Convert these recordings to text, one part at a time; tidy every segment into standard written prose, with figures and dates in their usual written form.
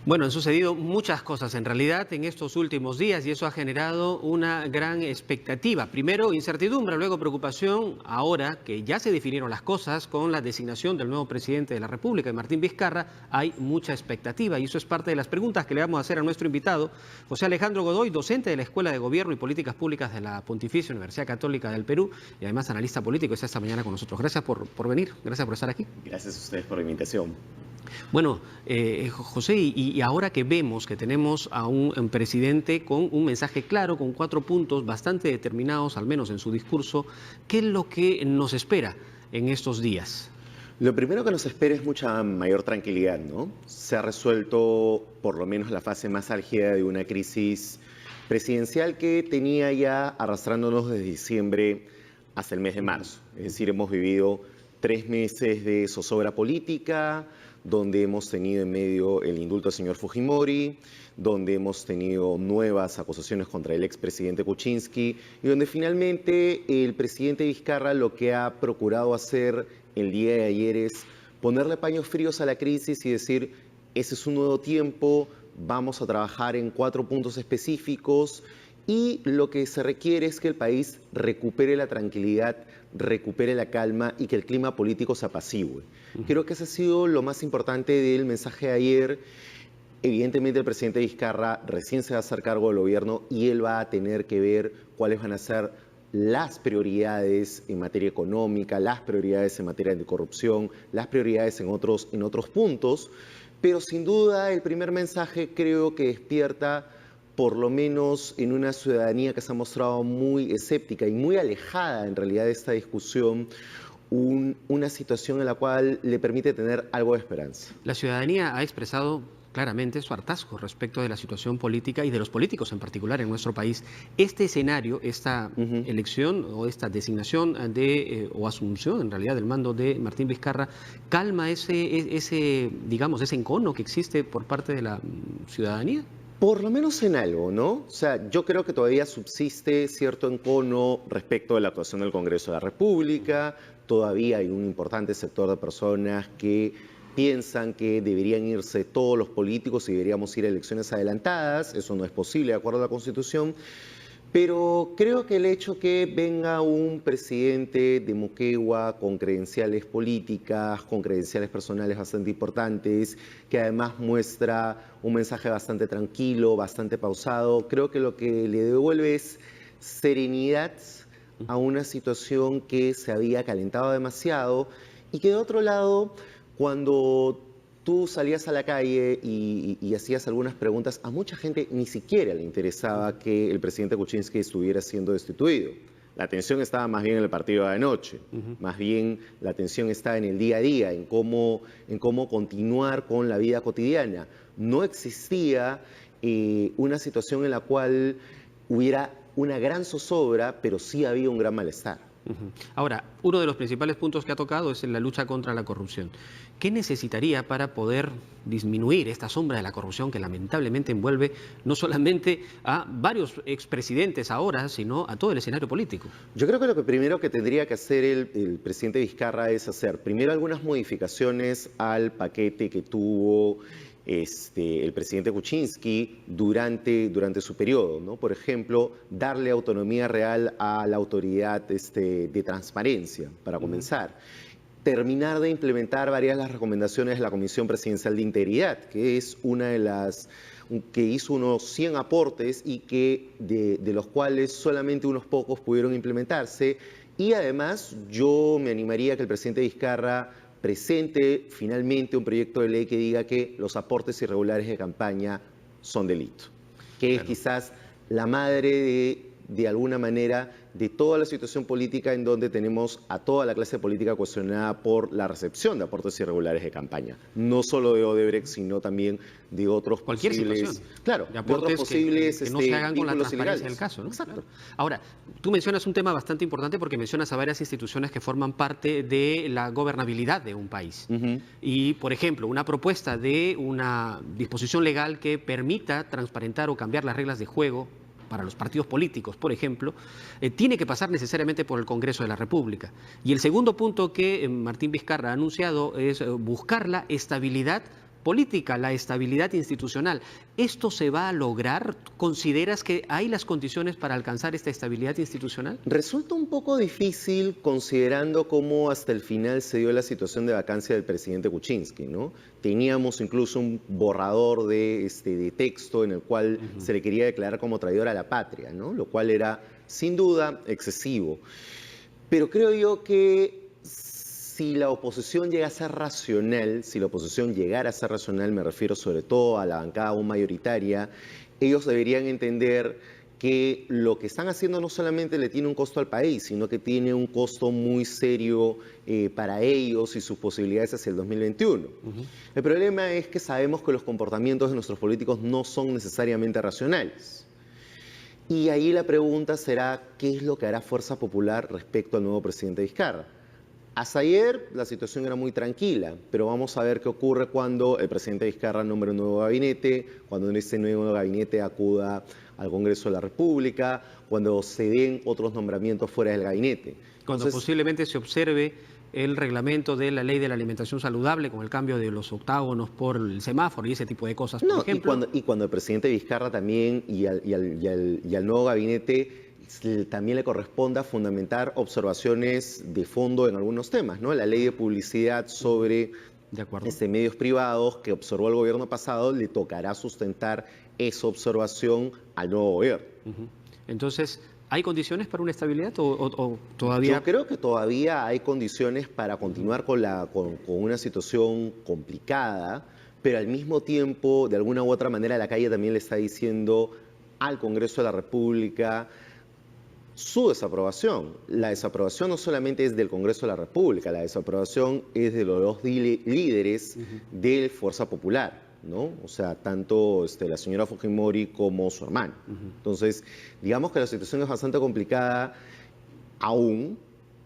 Bueno, han sucedido muchas cosas en realidad en estos últimos días y eso ha generado una gran expectativa. Primero incertidumbre, luego preocupación, ahora que ya se definieron las cosas con la designación del nuevo presidente de la República, Martín Vizcarra, hay mucha expectativa y eso es parte de las preguntas que le vamos a hacer a nuestro invitado, José Alejandro Godoy, docente de la Escuela de Gobierno y Políticas Públicas de la Pontificia Universidad Católica del Perú y además analista político, está esta mañana con nosotros. Gracias por venir, gracias por estar aquí. Gracias a ustedes por la invitación. Bueno, José, y ahora que vemos que tenemos a un presidente con un mensaje claro, con 4 puntos bastante determinados, al menos en su discurso, ¿qué es lo que nos espera en estos días? Lo primero que nos espera es mucha mayor tranquilidad, ¿no? Se ha resuelto por lo menos la fase más álgida de una crisis presidencial que tenía ya arrastrándonos desde diciembre hasta el mes de marzo. Es decir, hemos vivido 3 meses de zozobra política, donde hemos tenido en medio el indulto al señor Fujimori, donde hemos tenido nuevas acusaciones contra el expresidente Kuczynski y donde finalmente el presidente Vizcarra lo que ha procurado hacer el día de ayer es ponerle paños fríos a la crisis y decir, ese es un nuevo tiempo, vamos a trabajar en 4 puntos específicos y lo que se requiere es que el país recupere la tranquilidad, recupere la calma y que el clima político se apacigüe. Creo que ese ha sido lo más importante del mensaje de ayer. Evidentemente el presidente Vizcarra recién se va a hacer cargo del gobierno y él va a tener que ver cuáles van a ser las prioridades en materia económica, las prioridades en materia de corrupción, las prioridades en otros puntos. Pero sin duda el primer mensaje creo que despierta, por lo menos en una ciudadanía que se ha mostrado muy escéptica y muy alejada en realidad de esta discusión, una situación en la cual le permite tener algo de esperanza. La ciudadanía ha expresado claramente su hartazgo respecto de la situación política y de los políticos en particular en nuestro país. Este escenario, esta elección o esta designación o asunción en realidad del mando de Martín Vizcarra, calma digamos, ese encono que existe por parte de la ciudadanía. Por lo menos en algo, ¿no? O sea, yo creo que todavía subsiste cierto encono respecto de la actuación del Congreso de la República, todavía hay un importante sector de personas que piensan que deberían irse todos los políticos y deberíamos ir a elecciones adelantadas, eso no es posible de acuerdo a la Constitución, pero creo que el hecho que venga un presidente de Moquegua con credenciales políticas, con credenciales personales bastante importantes, que además muestra un mensaje bastante tranquilo, bastante pausado, creo que lo que le devuelve es serenidad a una situación que se había calentado demasiado y que de otro lado, cuando tú salías a la calle y hacías algunas preguntas, a mucha gente ni siquiera le interesaba que el presidente Kuczynski estuviera siendo destituido. La atención estaba más bien en el partido de anoche, más bien la atención está en el día a día, en cómo continuar con la vida cotidiana. No existía una situación en la cual hubiera una gran zozobra, pero sí había un gran malestar. Ahora, uno de los principales puntos que ha tocado es la lucha contra la corrupción. ¿Qué necesitaría para poder disminuir esta sombra de la corrupción que lamentablemente envuelve no solamente a varios expresidentes ahora, sino a todo el escenario político? Yo creo que lo primero que tendría que hacer el presidente Vizcarra es hacer primero algunas modificaciones al paquete que tuvo el presidente Kuczynski durante su periodo, ¿no? Por ejemplo, darle autonomía real a la autoridad de transparencia, para comenzar. Terminar de implementar varias de las recomendaciones de la Comisión Presidencial de Integridad, que es una de las que hizo unos 100 aportes y que de los cuales solamente unos pocos pudieron implementarse. Y además yo me animaría a que el presidente Vizcarra presente finalmente un proyecto de ley que diga que los aportes irregulares de campaña son delito, que es quizás la madre de alguna manera de toda la situación política en donde tenemos a toda la clase política cuestionada por la recepción de aportes irregulares de campaña, no solo de Odebrecht, sino también de otros cualquier posibles, situación, claro, de aportes de otros posibles que no se hagan con la transparencia ilegales del caso, ¿no? Exacto. Claro. Ahora, tú mencionas un tema bastante importante porque mencionas a varias instituciones que forman parte de la gobernabilidad de un país. Y, por ejemplo, una propuesta de una disposición legal que permita transparentar o cambiar las reglas de juego para los partidos políticos, por ejemplo, tiene que pasar necesariamente por el Congreso de la República. Y el segundo punto que Martín Vizcarra ha anunciado es buscar la estabilidad política, la estabilidad institucional. ¿Esto se va a lograr? ¿Consideras que hay las condiciones para alcanzar esta estabilidad institucional? Resulta un poco difícil considerando cómo hasta el final se dio la situación de vacancia del presidente Kuczynski, ¿no? Teníamos incluso un borrador de texto en el cual se le quería declarar como traidor a la patria, ¿no? Lo cual era sin duda excesivo. Pero creo yo que si la oposición llega a ser racional, si la oposición llegara a ser racional, me refiero sobre todo a la bancada aún mayoritaria, ellos deberían entender que lo que están haciendo no solamente le tiene un costo al país, sino que tiene un costo muy serio para ellos y sus posibilidades hacia el 2021. El problema es que sabemos que los comportamientos de nuestros políticos no son necesariamente racionales. Y ahí la pregunta será, ¿qué es lo que hará Fuerza Popular respecto al nuevo presidente Vizcarra? Hasta ayer la situación era muy tranquila, pero vamos a ver qué ocurre cuando el presidente Vizcarra nombre un nuevo gabinete, cuando en ese nuevo gabinete acuda al Congreso de la República, cuando se den otros nombramientos fuera del gabinete. Cuando posiblemente se observe el reglamento de la ley de la alimentación saludable con el cambio de los octágonos por el semáforo y ese tipo de cosas, por ejemplo. Y cuando el presidente Vizcarra también y al nuevo gabinete también le corresponda fundamentar observaciones de fondo en algunos temas, ¿no? La ley de publicidad sobre medios privados que observó el gobierno pasado, le tocará sustentar esa observación al nuevo gobierno. Entonces, ¿hay condiciones para una estabilidad o todavía? Yo creo que todavía hay condiciones para continuar con una situación complicada, pero al mismo tiempo, de alguna u otra manera, la calle también le está diciendo al Congreso de la República su desaprobación. La desaprobación no solamente es del Congreso de la República, la desaprobación es de los dos líderes de Fuerza Popular, ¿no? O sea, tanto la señora Fujimori como su hermano. Entonces, digamos que la situación es bastante complicada aún,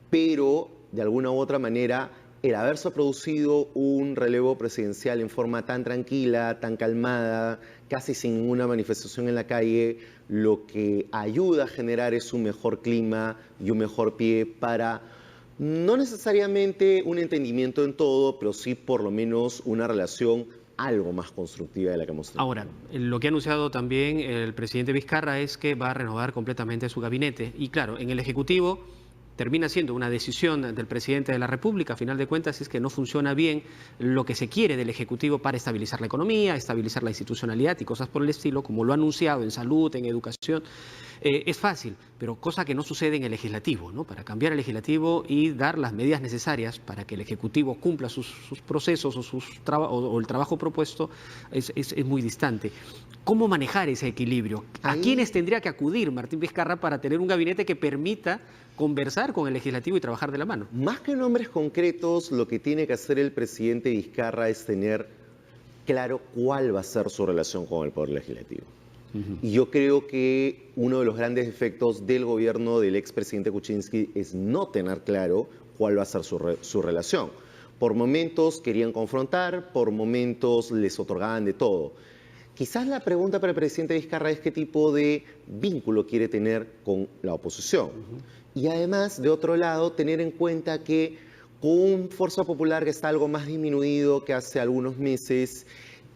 pero de alguna u otra manera el haberse producido un relevo presidencial en forma tan tranquila, tan calmada, casi sin ninguna manifestación en la calle, lo que ayuda a generar es un mejor clima y un mejor pie para no necesariamente un entendimiento en todo, pero sí por lo menos una relación algo más constructiva de la que hemos tenido. Ahora, lo que ha anunciado también el presidente Vizcarra es que va a renovar completamente su gabinete. Y claro, en el Ejecutivo termina siendo una decisión del presidente de la República, a final de cuentas, es que no funciona bien lo que se quiere del Ejecutivo para estabilizar la economía, estabilizar la institucionalidad y cosas por el estilo, como lo ha anunciado en salud, en educación. Es fácil, pero cosa que no sucede en el Legislativo, ¿no? Para cambiar el Legislativo y dar las medidas necesarias para que el Ejecutivo cumpla sus procesos o el trabajo propuesto es muy distante. ¿Cómo manejar ese equilibrio? ¿A quiénes tendría que acudir Martín Vizcarra para tener un gabinete que permita conversar con el Legislativo y trabajar de la mano? Más que nombres concretos, lo que tiene que hacer el presidente Vizcarra es tener claro cuál va a ser su relación con el Poder Legislativo. Y yo creo que uno de los grandes efectos del gobierno del expresidente Kuczynski es no tener claro cuál va a ser su relación. Por momentos querían confrontar, por momentos les otorgaban de todo. Quizás la pregunta para el presidente Vizcarra es qué tipo de vínculo quiere tener con la oposición. Y además, de otro lado, tener en cuenta que con un Fuerza Popular que está algo más disminuido que hace algunos meses,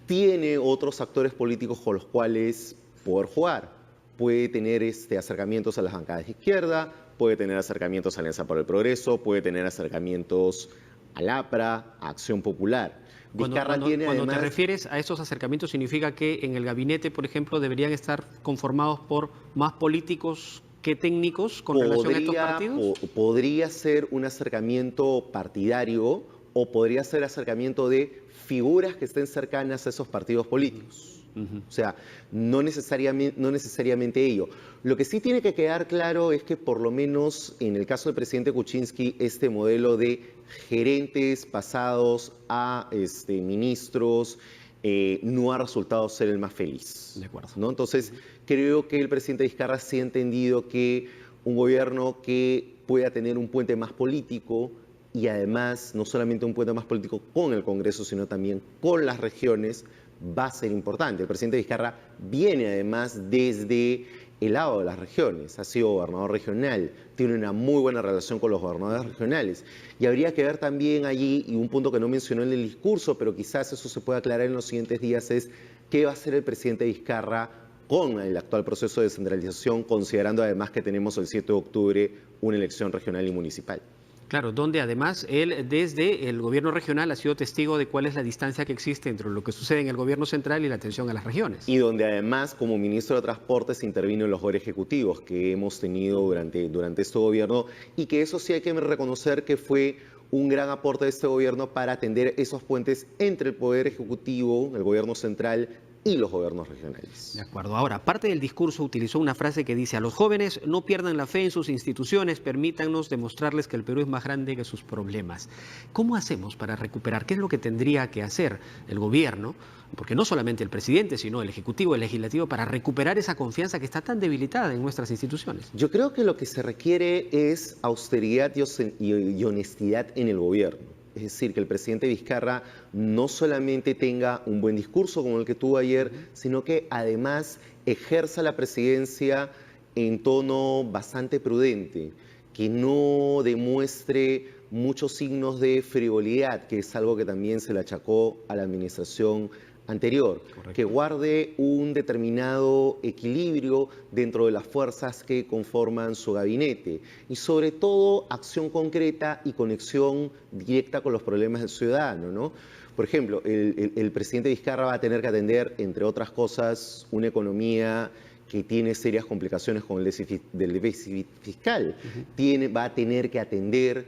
tiene otros actores políticos con los cuales poder jugar. Puede tener acercamientos a las bancadas de izquierda, puede tener acercamientos a Alianza por el Progreso, puede tener acercamientos al APRA, a Acción Popular. Cuando te refieres a esos acercamientos, ¿significa que en el gabinete, por ejemplo, deberían estar conformados por más políticos que técnicos con relación a estos partidos? Podría ser un acercamiento partidario o podría ser acercamiento de figuras que estén cercanas a esos partidos políticos. O sea, no necesariamente ello. Lo que sí tiene que quedar claro es que por lo menos en el caso del presidente Kuczynski, este modelo de gerentes pasados a ministros no ha resultado ser el más feliz. De acuerdo. ¿No? Entonces, creo que el presidente Vizcarra sí ha entendido que un gobierno que pueda tener un puente más político y además no solamente un puente más político con el Congreso, sino también con las regiones, va a ser importante. El presidente Vizcarra viene además desde el lado de las regiones, ha sido gobernador regional, tiene una muy buena relación con los gobernadores regionales. Y habría que ver también allí, y un punto que no mencionó en el discurso, pero quizás eso se pueda aclarar en los siguientes días, es qué va a hacer el presidente Vizcarra con el actual proceso de descentralización, considerando además que tenemos el 7 de octubre una elección regional y municipal. Claro, donde además él desde el gobierno regional ha sido testigo de cuál es la distancia que existe entre lo que sucede en el gobierno central y la atención a las regiones. Y donde además como ministro de Transportes intervino en los poderes ejecutivos que hemos tenido durante este gobierno, y que eso sí hay que reconocer que fue un gran aporte de este gobierno para atender esos puentes entre el poder ejecutivo, el gobierno central y los gobiernos regionales. De acuerdo. Ahora, parte del discurso utilizó una frase que dice: a los jóvenes no pierdan la fe en sus instituciones, permítanos demostrarles que el Perú es más grande que sus problemas. ¿Cómo hacemos para recuperar? ¿Qué es lo que tendría que hacer el gobierno? Porque no solamente el presidente, sino el ejecutivo, el legislativo, para recuperar esa confianza que está tan debilitada en nuestras instituciones. Yo creo que lo que se requiere es austeridad y honestidad en el gobierno. Es decir, que el presidente Vizcarra no solamente tenga un buen discurso como el que tuvo ayer, sino que además ejerza la presidencia en tono bastante prudente, que no demuestre muchos signos de frivolidad, que es algo que también se le achacó a la administración anterior. Correcto. Que guarde un determinado equilibrio dentro de las fuerzas que conforman su gabinete y sobre todo acción concreta y conexión directa con los problemas del ciudadano, ¿no? Por ejemplo, el presidente Vizcarra va a tener que atender, entre otras cosas, una economía que tiene serias complicaciones con el déficit fiscal. Va a tener que atender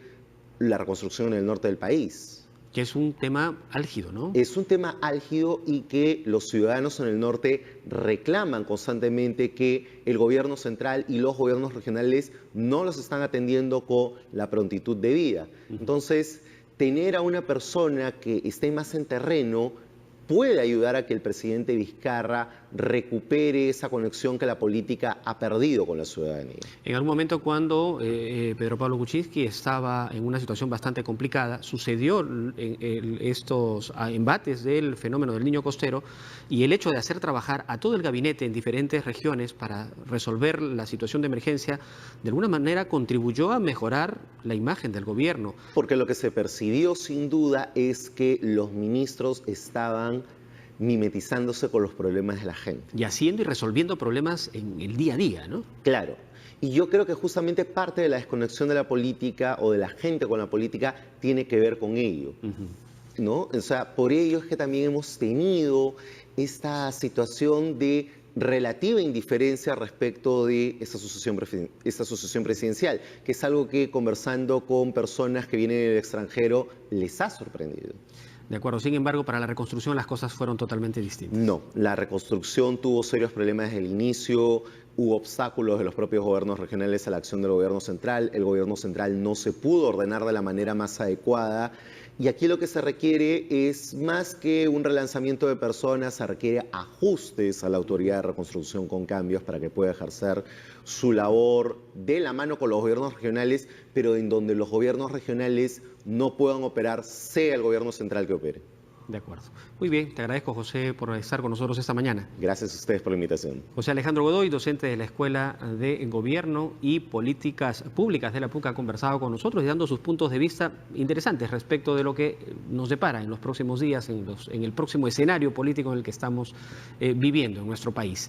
la reconstrucción en el norte del país. Que es un tema álgido, ¿no? Es un tema álgido y que los ciudadanos en el norte reclaman constantemente que el gobierno central y los gobiernos regionales no los están atendiendo con la prontitud debida. Entonces, tener a una persona que esté más en terreno puede ayudar a que el presidente Vizcarra recupere esa conexión que la política ha perdido con la ciudadanía. En algún momento cuando Pedro Pablo Kuczynski estaba en una situación bastante complicada, sucedió estos embates del fenómeno del Niño Costero, y el hecho de hacer trabajar a todo el gabinete en diferentes regiones para resolver la situación de emergencia, de alguna manera contribuyó a mejorar la imagen del gobierno. Porque lo que se percibió sin duda es que los ministros estaban mimetizándose con los problemas de la gente. Y haciendo y resolviendo problemas en el día a día, ¿no? Claro. Y yo creo que justamente parte de la desconexión de la política o de la gente con la política tiene que ver con ello, ¿no? O sea, por ello es que también hemos tenido esta situación de relativa indiferencia respecto de esta sucesión presidencial, que es algo que conversando con personas que vienen del extranjero les ha sorprendido. De acuerdo, sin embargo, para la reconstrucción las cosas fueron totalmente distintas. No, la reconstrucción tuvo serios problemas desde el inicio, hubo obstáculos de los propios gobiernos regionales a la acción del gobierno central, el gobierno central no se pudo ordenar de la manera más adecuada, y aquí lo que se requiere es más que un relanzamiento de personas, se requiere ajustes a la autoridad de reconstrucción con cambios para que pueda ejercer su labor de la mano con los gobiernos regionales, pero en donde los gobiernos regionales no puedan operar, sea el gobierno central que opere. De acuerdo. Muy bien, te agradezco, José, por estar con nosotros esta mañana. Gracias a ustedes por la invitación. José Alejandro Godoy, docente de la Escuela de Gobierno y Políticas Públicas de la PUC, ha conversado con nosotros y dando sus puntos de vista interesantes respecto de lo que nos depara en los próximos días, en el próximo escenario político en el que estamos viviendo en nuestro país.